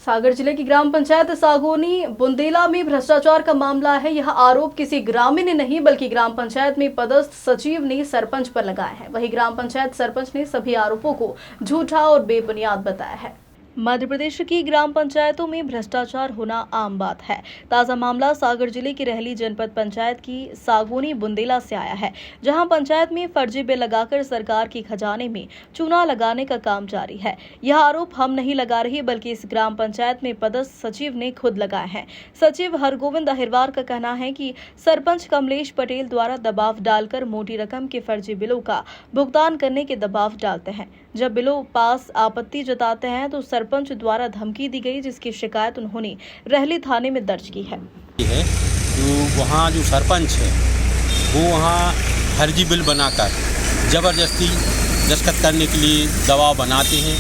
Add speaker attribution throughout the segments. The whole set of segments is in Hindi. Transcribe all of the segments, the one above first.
Speaker 1: सागर जिले की ग्राम पंचायत सागोनी बुंदेला में भ्रष्टाचार का मामला है। यह आरोप किसी ग्रामीण ने नहीं बल्कि ग्राम पंचायत में पदस्थ सचिव ने सरपंच पर लगाया है। वहीं ग्राम पंचायत सरपंच ने सभी आरोपों को झूठा और बेबुनियाद बताया है। मध्य प्रदेश की ग्राम पंचायतों में भ्रष्टाचार होना आम बात है। ताजा मामला सागर जिले की रहली जनपद पंचायत की सागोनी बुंदेला से आया है, जहां पंचायत में फर्जी बिल लगाकर सरकार के खजाने में चूना लगाने का काम जारी है। यह आरोप हम नहीं लगा रहे बल्कि इस ग्राम पंचायत में पदस्थ सचिव ने खुद लगाया है। सचिव हरगोविंद अहिरवार का कहना है कि सरपंच कमलेश पटेल द्वारा दबाव डालकर मोटी रकम के फर्जी बिलों का भुगतान करने के दबाव डालते हैं। जब बिलों पास आपत्ति जताते हैं तो सरपंच द्वारा धमकी दी गई, जिसकी शिकायत उन्होंने रहली थाने में दर्ज की है।
Speaker 2: तो वहाँ जो सरपंच है वो वहाँ फर्जी बिल बनाकर ज़बरदस्ती दस्तखत करने के लिए दबाव बनाते हैं,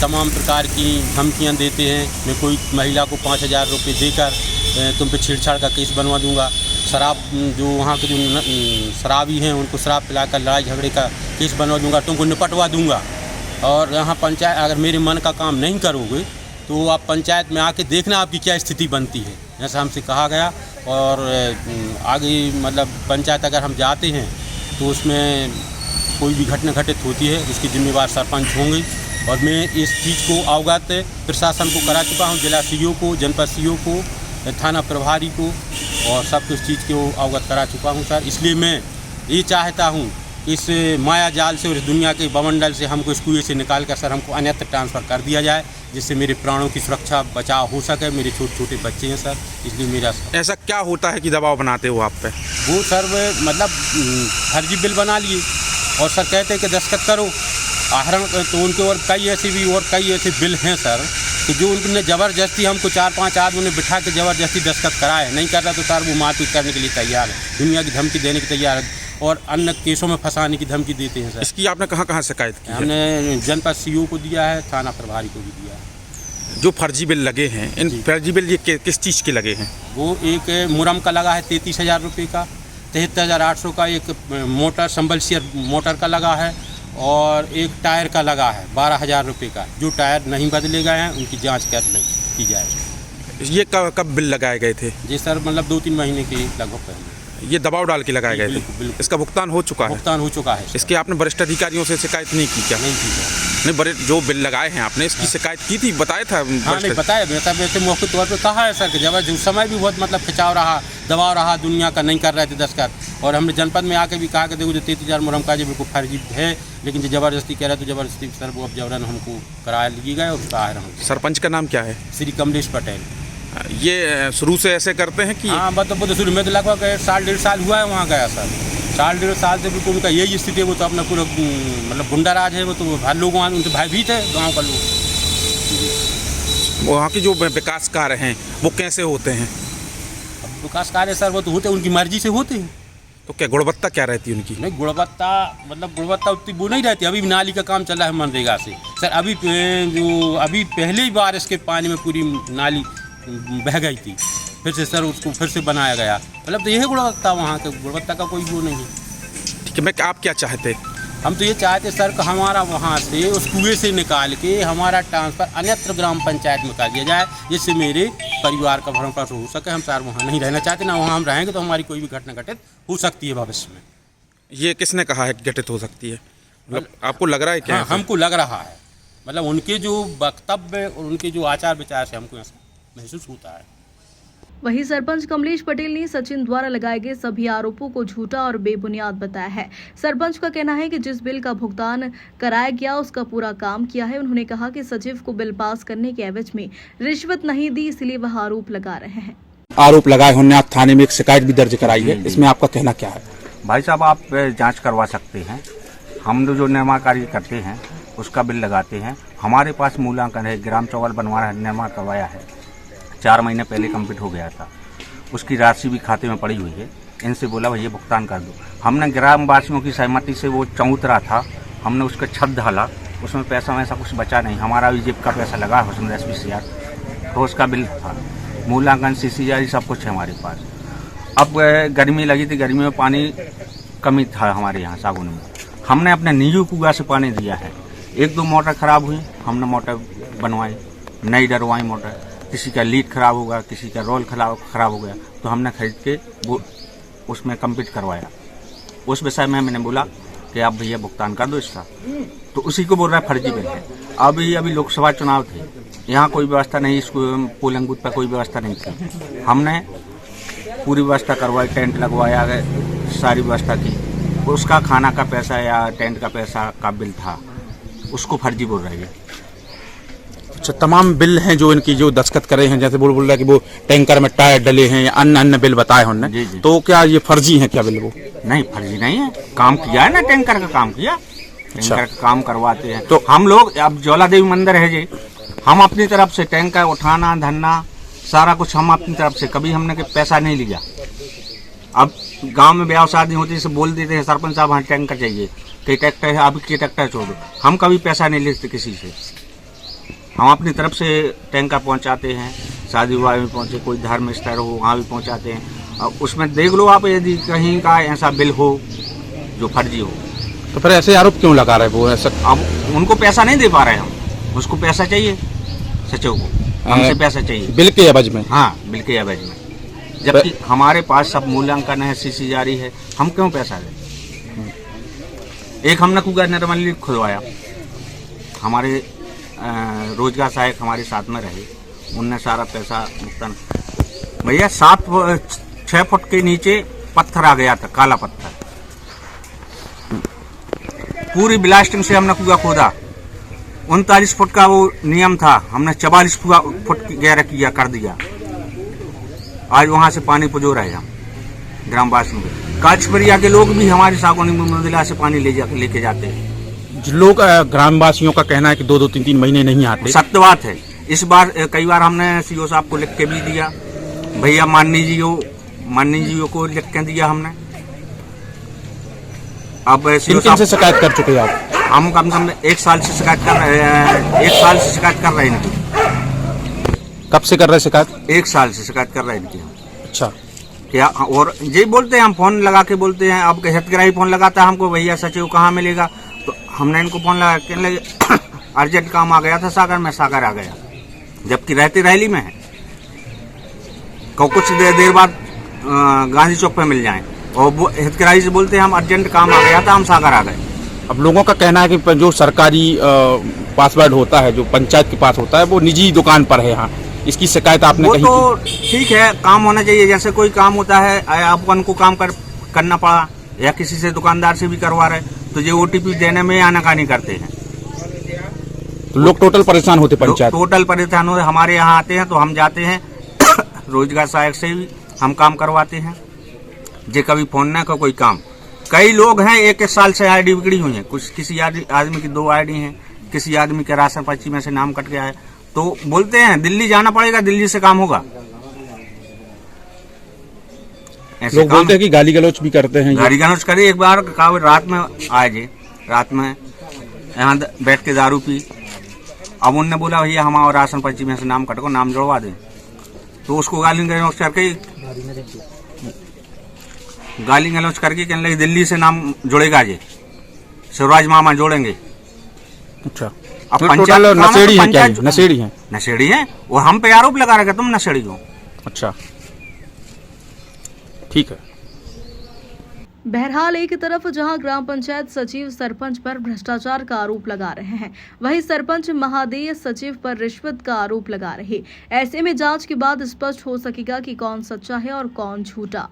Speaker 2: तमाम प्रकार की धमकियाँ देते हैं। मैं कोई महिला को 5,000 रुपये देकर तुम पे छेड़छाड़ का केस बनवा दूंगा। शराब जो वहाँ के जो शराबी हैं उनको शराब पिलाकर लड़ाई झगड़े का केस बनवा दूंगा, तुमको निपटवा दूंगा। और यहाँ पंचायत अगर मेरे मन का काम नहीं करोगे तो आप पंचायत में आके देखना आपकी क्या स्थिति बनती है, ऐसा हमसे कहा गया। और आगे मतलब पंचायत अगर हम जाते हैं तो उसमें कोई भी घटना घटित होती है उसकी जिम्मेवार सरपंच होंगे। और मैं इस चीज़ को अवगत प्रशासन को करा चुका हूँ, जिला सीओ को, जनपद सीओ को, थाना प्रभारी को, और सब कुछ चीज़ को अवगत करा चुका हूँ सर। इसलिए मैं ये चाहता हूँ इस माया जाल से और इस दुनिया के बवंडल से हमको इस कुएं से निकाल कर सर हमको अन्यत्र ट्रांसफ़र कर दिया जाए, जिससे मेरे प्राणों की सुरक्षा बचाव हो सके। मेरे छोटे छोटे बच्चे हैं सर, इसलिए मेरा
Speaker 3: ऐसा क्या होता है कि दबाव बनाते हो आप पे?
Speaker 2: वो सर मतलब फर्जी बिल बना लिए और सर कहते हैं कि दस्तखत करो आहरण। तो उनके और कई ऐसे बिल हैं सर, तो जो उनने ज़बरदस्ती हमको 4-5 आदमी ने बिठा के ज़बरदस्ती दस्तखत कराए। नहीं कर रहा तो सर वो मारपीट करने के लिए तैयार है, दुनिया की धमकी देने की तैयार है और अन्य केसों में फंसाने की धमकी देते हैं सर।
Speaker 3: इसकी आपने कहाँ शिकायत की?
Speaker 2: हमने जनपद सीओ को दिया है, थाना प्रभारी को भी दिया है।
Speaker 3: जो फर्जी बिल लगे हैं, इन फर्जी बिल ये किस चीज़ के लगे हैं?
Speaker 2: वो एक मुरम का लगा है 33,000 रुपये का, 73,800 का एक मोटर संबलसियर मोटर का लगा है, और एक टायर का लगा है 12,000 रुपये का। जो टायर नहीं बदले गए हैं उनकी जाँच की जाए।
Speaker 3: ये कब बिल लगाए गए थे?
Speaker 2: जी सर मतलब 2-3 महीने के लगभग पहले।
Speaker 3: ये दबाव डाल के लगाए गए थे? इसका भुगतान हो चुका है?
Speaker 2: भुगतान हो चुका है।
Speaker 3: इसके आपने वरिष्ठ अधिकारियों से शिकायत नहीं की क्या?
Speaker 2: नहीं की है।
Speaker 3: नहीं, बड़े जो बिल लगाए हैं आपने इसकी शिकायत की थी, बताया था?
Speaker 2: हाँ नहीं बताया, वैसे मौके तौर पे कहा है सर कि जब उस समय भी बहुत मतलब खिंचाव रहा, दबाव रहा, दुनिया का नहीं कर रहे थे दस्तखत। और हमने जनपद में आके भी कहा कि देखो जो 33,000 मुरम का जो बिल्कुल फर्जी है, लेकिन जो ज़बरदस्ती कह रहा है तो ज़बरदस्ती सर वो अब जबरन हमको कराया लिए गए और उसका आहरण।
Speaker 3: सरपंच का नाम क्या है?
Speaker 2: श्री कमलेश पटेल।
Speaker 3: ये शुरू से ऐसे करते हैं कि?
Speaker 2: हाँ मतलब शुरू में तो लगभग 1.5 साल हुआ है वहाँ गया सर। 1.5 साल से बिल्कुल उनका यही स्थिति है। वो तो अपना पूरा मतलब गुंडा राज है। वो तो हर लोग वहाँ उनके भाई भी थे गाँव का लोग।
Speaker 3: वहाँ के जो विकास कार्य हैं वो कैसे होते हैं?
Speaker 2: अब विकास कार्य सर वो तो होते उनकी मर्जी से होते हैं।
Speaker 3: तो क्या गुणवत्ता क्या रहती है उनकी?
Speaker 2: नहीं गुणवत्ता उतनी वो नहीं रहती। अभी नाली का काम चल रहा है मनरेगा से सर। अभी पहले ही बारिश के पानी में पूरी नाली बह गई थी, फिर से सर उसको फिर से बनाया गया। मतलब तो यही गुणवत्ता, वहाँ के गुणवत्ता का कोई वो नहीं है।
Speaker 3: ठीक है, मैं आप क्या चाहते?
Speaker 2: हम तो ये चाहते सर कि हमारा वहाँ से उस कुएं से निकाल के हमारा ट्रांसफ़र अन्यत्र ग्राम पंचायत में कर दिया जाए, जिससे मेरे परिवार का भरण पोषण हो सके। हम सर वहाँ नहीं रहना चाहते, ना वहाँ हम रहेंगे तो हमारी कोई भी घटना घटित हो सकती है भविष्य में।
Speaker 3: ये किसने कहा है कि घटित हो सकती है? मतलब आपको लग रहा है क्या?
Speaker 2: हाँ, हमको लग रहा है। मतलब उनके जो वक्तव्य और उनके जो आचार विचार से हमको ऐसा महसूस होता है।
Speaker 1: वहीं सरपंच कमलेश पटेल ने सचिन द्वारा लगाए गए सभी आरोपों को झूठा और बेबुनियाद बताया है। सरपंच का कहना है कि जिस बिल का भुगतान कराया गया उसका पूरा काम किया है। उन्होंने कहा कि सचिव को बिल पास करने के एवज में रिश्वत नहीं दी, इसलिए वह आरोप लगा रहे हैं।
Speaker 3: आरोप लगाए होने आप थाने में एक शिकायत भी दर्ज कराई है, इसमें आपका कहना क्या है?
Speaker 4: भाई साहब आप जाँच करवा सकते हैं। हम जो निर्माण कार्य करते हैं उसका बिल लगाते हैं। हमारे पास मूल्यांकन है, ग्राम चौवल बनवा निर्माण करवाया है, 4 महीने पहले कंप्लीट हो गया था। उसकी राशि भी खाते में पड़ी हुई है। इनसे बोला भैया भुगतान कर दो। हमने ग्राम वासियों की सहमति से वो चौतरा था, हमने उसका छत ढाला, उसमें पैसा वैसा कुछ बचा नहीं। हमारा भी जेब का पैसा लगा है उसमें 10-20 हज़ार, तो उसका बिल था। मूल्यांकन CCR सब कुछ है हमारे पास। अब गर्मी लगी थी, गर्मी में पानी कमी था हमारे यहाँ सागौन में। हमने अपने निजी कुआं से पानी दिया है। 1-2 मोटर खराब हुई, हमने मोटर बनवाई, नई डरवाई मोटर। किसी का लीड खराब होगा, किसी का रोल खराब हो गया, तो हमने खरीद के वो उसमें कंप्लीट करवाया। उस विषय में मैंने बोला कि आप भैया भुगतान कर दो इसका, तो उसी को बोल रहा है फर्जी बिल है। अभी लोकसभा चुनाव थे, यहाँ कोई व्यवस्था नहीं, इसको पोलिंग बूथ पर कोई व्यवस्था नहीं थी। हमने पूरी व्यवस्था करवाई, टेंट लगवाया, सारी व्यवस्था की। उसका खाना का पैसा या टेंट का पैसा का बिल था, उसको फर्जी बोल रही है।
Speaker 3: अच्छा, तमाम बिल हैं जो इनकी जो दस्तखत करे हैं, जैसे बोल रहा है कि वो टैंकर में टायर डले हैं या अन्य बिल बताए हैं उन्होंने,
Speaker 4: जी।
Speaker 3: तो क्या ये फर्जी हैं क्या बिल? वो
Speaker 4: नहीं, फर्जी नहीं है, काम किया है ना, टैंकर का काम किया, टैंकर का काम करवाते हैं। तो हम लोग, अब ज्वाला देवी मंदिर है जी, हम अपनी तरफ से टैंकर उठाना धरना सारा कुछ हम अपनी तरफ से, कभी हमने पैसा नहीं लिया। अब गांव में ब्याह शादी होती है, बोल देते हैं सरपंच साहब हाँ टैंकर चाहिए, कई ट्रैक्टर है, अब के ट्रैक्टर छोड़ दो। हम कभी पैसा नहीं लेते किसी से, हम अपनी तरफ से टैंकर पहुंचाते हैं। शादी विवाह में पहुंचे, कोई धार्मिक स्थल हो वहाँ भी पहुंचाते हैं। और उसमें देख लो आप, यदि कहीं का ऐसा बिल हो जो फर्जी हो,
Speaker 3: तो फिर ऐसे आरोप क्यों लगा रहे वो ऐसा?
Speaker 4: अब उनको पैसा नहीं दे पा रहे हम, उसको पैसा चाहिए, सचिव को हमसे पैसा चाहिए
Speaker 3: बिल के एवज में।
Speaker 4: हाँ, बिल के एवज में, जबकि हमारे पास सब मूल्यांकन है, सीसी जारी है, हम क्यों पैसा दें? एक हमने कुआ निर्मली खुदवाया, हमारे रोजगार सहायक हमारे साथ में रहे, उनने सारा पैसा भुगतान। भैया 6 फुट के नीचे पत्थर आ गया था, काला पत्थर, पूरी ब्लास्टिंग से हमने कुआ खोदा। 39 फुट का वो नियम था, हमने 44 फुट गहरा किया कर दिया। आज वहां से पानी पुजो रहे हम ग्रामवासियों के। काचपरिया के लोग भी हमारी सागौनी मंदिला से पानी लेके जाते हैं।
Speaker 3: लोग ग्रामवासियों का कहना है कि 2-2, 3-3 महीने नहीं आते।
Speaker 4: सत्य बात है। इस बार कई बार हमने सीओ साहब को लिख के भी दिया, भैया माननी जी को लिख के दिया हमने। अब सीओ साहब
Speaker 3: से शिकायत कर चुके हैं आप?
Speaker 4: हम कम से कम 1 साल से शिकायत कर रहे हैं, 1 साल से शिकायत कर रहे हैं इनकी।
Speaker 3: कब से कर रहे शिकायत?
Speaker 4: 1 साल से शिकायत कर रहे हैं इनकी।
Speaker 3: अच्छा,
Speaker 4: क्या? और ये बोलते हैं, हम फोन लगा के बोलते हैं, अब हितग्राही फोन लगाता है हमको, भैया सचिव कहाँ मिलेगा, तो हमने इनको फोन लगा कहने लगे अर्जेंट काम आ गया था सागर में, सागर आ गया, जबकि रहते रहली में है। कुछ देर बाद गांधी चौक पे मिल जाए, और वो हितग्राही से बोलते हैं हम अर्जेंट काम आ गया था, हम सागर आ गए।
Speaker 3: अब लोगों का कहना है कि जो सरकारी पासवर्ड होता है, जो पंचायत के पास होता है, वो निजी दुकान पर है। यहाँ इसकी शिकायत आपने कही?
Speaker 4: वो तो ठीक है, काम होना चाहिए, जैसे कोई काम होता है, आपको उनको काम करना पड़ा या किसी से दुकानदार से भी करवा रहे, तो ये OTP देने में आनाकानी करते हैं,
Speaker 3: तो लोग टोटल परेशान होते, पंचायत
Speaker 4: टोटल परेशान होते। हमारे यहाँ आते हैं तो हम जाते हैं रोजगार सहायक से भी हम काम करवाते हैं, जे कभी फोन ना का कोई काम। कई लोग हैं 1 साल से ID बिगड़ी हुई है, कुछ किसी आदमी की 2 ID हैं, किसी आदमी के राशन पर्ची में से नाम कट गया है, तो बोलते हैं दिल्ली जाना पड़ेगा, दिल्ली से काम होगा।
Speaker 3: लोग बोलते हैं कि गाली गलौज भी करते हैं।
Speaker 4: गाली गलौज करे। एक बार रात में आए जे, रात में यहाँ बैठ के दारू पी, अब उनने बोला भैया हमारा राशन पर्ची में से नाम कटको, नाम जोड़वा दें, तो उसको गाली गलौज करके कहने लगे दिल्ली से नाम जुड़ेगा, ये शिवराज मामा जोड़ेंगे।
Speaker 3: अच्छा,
Speaker 4: अब
Speaker 3: तो
Speaker 4: पंचायत
Speaker 3: टोटल नशेड़ी है, क्या
Speaker 4: नशेड़ी है? नशेड़ी है, वो हम पे आरोप लगा रहे तुम नशेड़ी हो।
Speaker 3: अच्छा, ठीक है।
Speaker 1: बहरहाल एक तरफ जहां ग्राम पंचायत सचिव सरपंच पर भ्रष्टाचार का आरोप लगा रहे हैं, वहीं सरपंच महादेय सचिव पर रिश्वत का आरोप लगा रहे। ऐसे में जांच के बाद स्पष्ट हो सकेगा कि कौन सच्चा है और कौन झूठा।